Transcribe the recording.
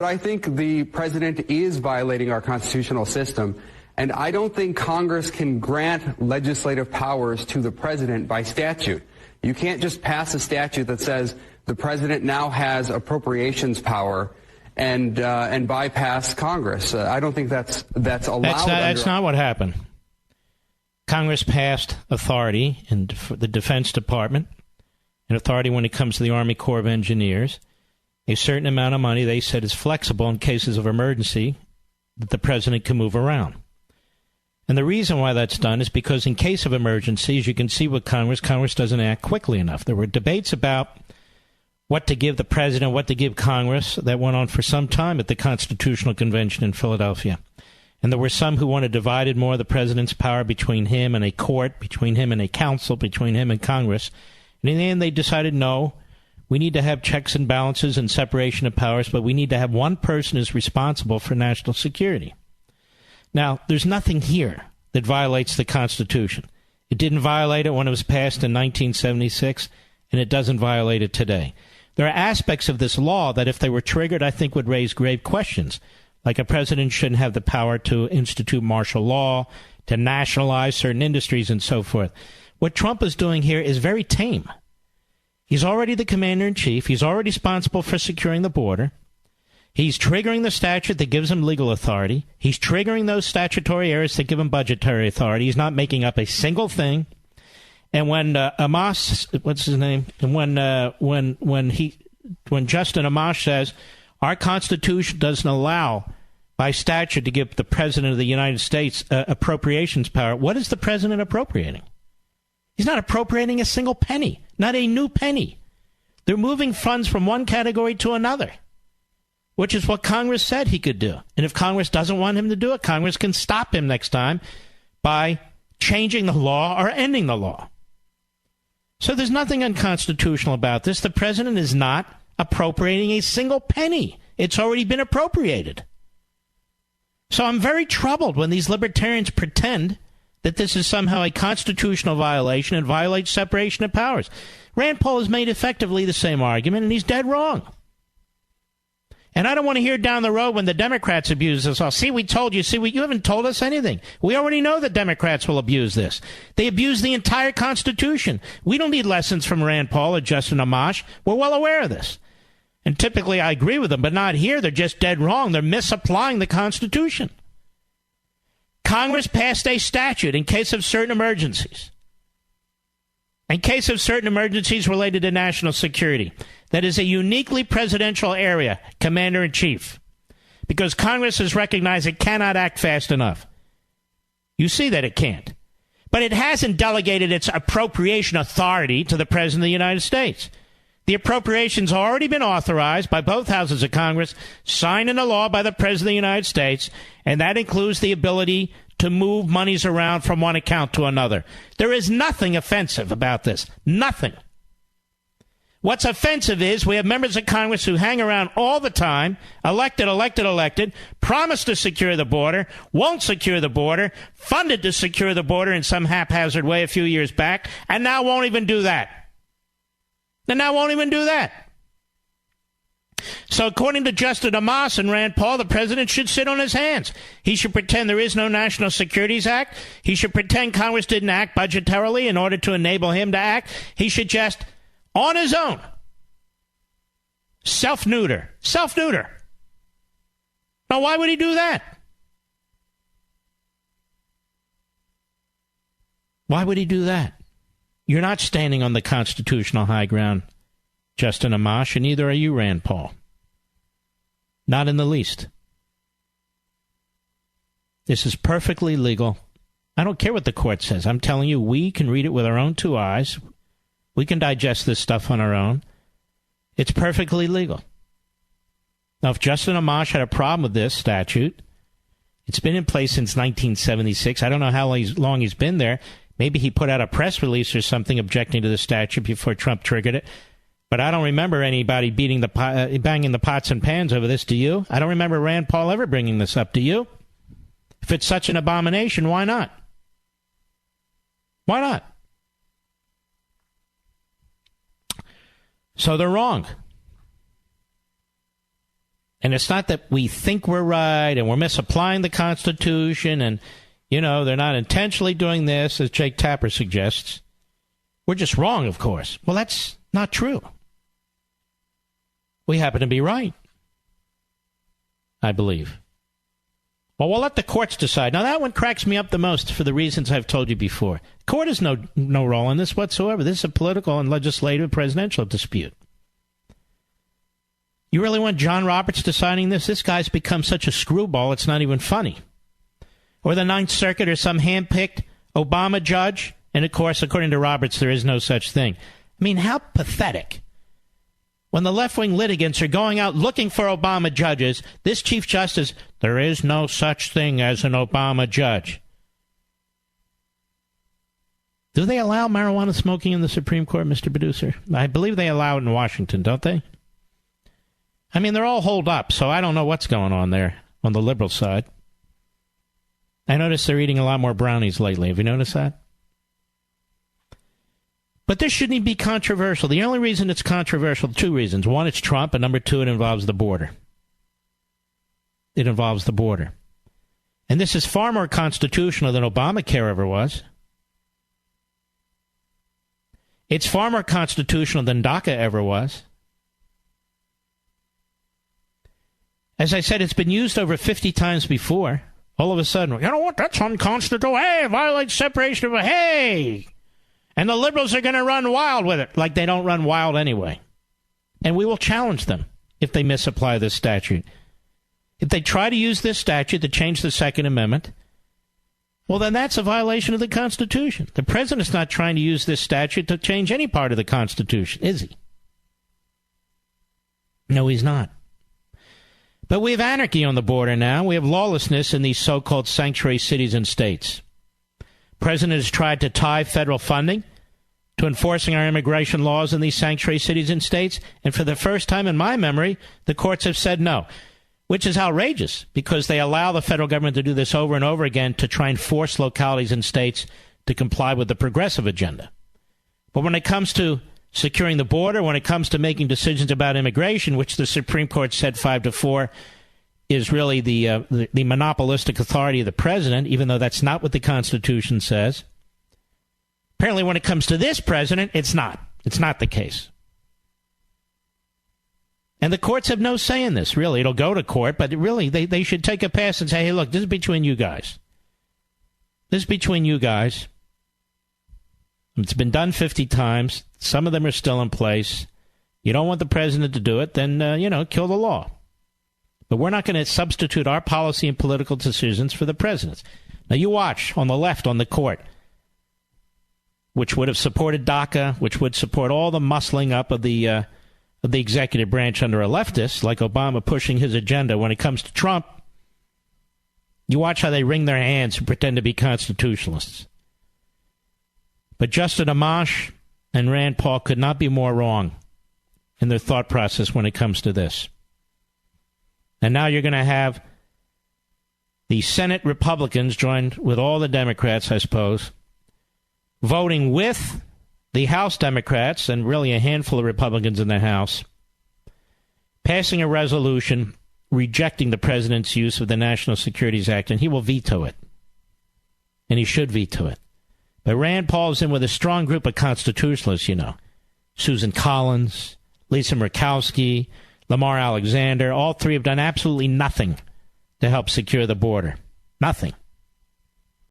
But I think the president is violating our constitutional system, and I don't think Congress can grant legislative powers to the president by statute. You can't just pass a statute that says the president now has appropriations power and bypass Congress. I don't think that's allowed. That's not what happened. Congress passed authority in the Defense Department, an authority when it comes to the Army Corps of Engineers. A certain amount of money, they said, is flexible in cases of emergency that the president can move around. And the reason why that's done is because in case of emergencies, you can see with Congress doesn't act quickly enough. There were debates about what to give the president, what to give Congress, that went on for some time at the Constitutional Convention in Philadelphia. And there were some who wanted divided more of the president's power between him and a court, between him and a council, between him and Congress. And in the end, they decided, no, we need to have checks and balances and separation of powers, but we need to have one person who's responsible for national security. Now, there's nothing here that violates the Constitution. It didn't violate it when it was passed in 1976, and it doesn't violate it today. There are aspects of this law that, if they were triggered, I think would raise grave questions, like a president shouldn't have the power to institute martial law, to nationalize certain industries, and so forth. What Trump is doing here is very tame. He's already the commander-in-chief. He's already responsible for securing the border. He's triggering the statute that gives him legal authority. He's triggering those statutory areas that give him budgetary authority. He's not making up a single thing. And when Amash, what's his name? And when Justin Amash says our Constitution doesn't allow by statute to give the president of the United States appropriations power, what is the president appropriating? He's not appropriating a single penny, not a new penny. They're moving funds from one category to another, which is what Congress said he could do. And if Congress doesn't want him to do it, Congress can stop him next time by changing the law or ending the law. So there's nothing unconstitutional about this. The president is not appropriating a single penny. It's already been appropriated. So I'm very troubled when these libertarians pretend that this is somehow a constitutional violation and violates separation of powers. Rand Paul has made effectively the same argument, and he's dead wrong. And I don't want to hear down the road when the Democrats abuse this. See, we told you. You haven't told us anything. We already know the Democrats will abuse this. They abuse the entire Constitution. We don't need lessons from Rand Paul or Justin Amash. We're well aware of this. And typically I agree with them, but not here. They're just dead wrong. They're misapplying the Constitution. Congress passed a statute in case of certain emergencies. In case of certain emergencies related to national security. That is a uniquely presidential area, commander-in-chief, because Congress has recognized it cannot act fast enough. You see that it can't. But it hasn't delegated its appropriation authority to the President of the United States. The appropriations already been authorized by both houses of Congress, signed into law by the President of the United States, and that includes the ability to move monies around from one account to another. There is nothing offensive about this. Nothing. What's offensive is we have members of Congress who hang around all the time, elected, promise to secure the border, won't secure the border, funded to secure the border in some haphazard way a few years back, and now won't even do that. So according to Justin Amash and Rand Paul, the president should sit on his hands. He should pretend there is no National Securities Act. He should pretend Congress didn't act budgetarily in order to enable him to act. He should just, on his own, self-neuter. Now, why would he do that? Why would he do that? You're not standing on the constitutional high ground, Justin Amash, and neither are you, Rand Paul. Not in the least. This is perfectly legal. I don't care what the court says. I'm telling you, we can read it with our own two eyes. We can digest this stuff on our own. It's perfectly legal. Now, if Justin Amash had a problem with this statute, it's been in place since 1976. I don't know how long he's been there. Maybe he put out a press release or something objecting to the statute before Trump triggered it. But I don't remember anybody banging the pots and pans over this, do you? I don't remember Rand Paul ever bringing this up, do you? If it's such an abomination, why not? Why not? So they're wrong. And it's not that we think we're right and we're misapplying the Constitution and, they're not intentionally doing this, as Jake Tapper suggests. We're just wrong, of course. Well, that's not true. We happen to be right, I believe. Well, we'll let the courts decide. Now, that one cracks me up the most for the reasons I've told you before. The court has no role in this whatsoever. This is a political and legislative presidential dispute. You really want John Roberts deciding this? This guy's become such a screwball, it's not even funny. Or the Ninth Circuit or some hand-picked Obama judge. And, of course, according to Roberts, there is no such thing. I mean, how pathetic. When the left-wing litigants are going out looking for Obama judges, this Chief Justice, there is no such thing as an Obama judge. Do they allow marijuana smoking in the Supreme Court, Mr. Producer? I believe they allow it in Washington, don't they? I mean, they're all holed up, so I don't know what's going on there on the liberal side. I noticed they're eating a lot more brownies lately. Have you noticed that? But this shouldn't even be controversial. The only reason it's controversial, two reasons. One, it's Trump, and number two, it involves the border. It involves the border. And this is far more constitutional than Obamacare ever was. It's far more constitutional than DACA ever was. As I said, it's been used over 50 times before. All of a sudden, you know what, that's unconstitutional. Hey, it violates separation of hey! And the liberals are going to run wild with it, like they don't run wild anyway. And we will challenge them if they misapply this statute. If they try to use this statute to change the Second Amendment, well, then that's a violation of the Constitution. The president's not trying to use this statute to change any part of the Constitution, is he? No, he's not. But we have anarchy on the border now. We have lawlessness in these so-called sanctuary cities and states. The president has tried to tie federal funding to enforcing our immigration laws in these sanctuary cities and states. And for the first time in my memory, the courts have said no, which is outrageous because they allow the federal government to do this over and over again to try and force localities and states to comply with the progressive agenda. But when it comes to securing the border, when it comes to making decisions about immigration, which the Supreme Court said 5-4 is really the monopolistic authority of the president, even though that's not what the Constitution says. Apparently, when it comes to this president, it's not. It's not the case. And the courts have no say in this, really. It'll go to court, but really, they should take a pass and say, hey, look, this is between you guys. This is between you guys. It's been done 50 times. Some of them are still in place. You don't want the president to do it, then, kill the law. But we're not going to substitute our policy and political decisions for the president's. Now, you watch on the left on the court, which would have supported DACA, which would support all the muscling up of the executive branch under a leftist, like Obama pushing his agenda. When it comes to Trump, you watch how they wring their hands and pretend to be constitutionalists. But Justin Amash and Rand Paul could not be more wrong in their thought process when it comes to this. And now you're going to have the Senate Republicans joined with all the Democrats, I suppose, voting with the House Democrats and really a handful of Republicans in the House, passing a resolution rejecting the president's use of the National Securities Act, and he will veto it. And he should veto it. But Rand Paul's in with a strong group of constitutionalists, Susan Collins, Lisa Murkowski, Lamar Alexander. All three have done absolutely nothing to help secure the border. Nothing.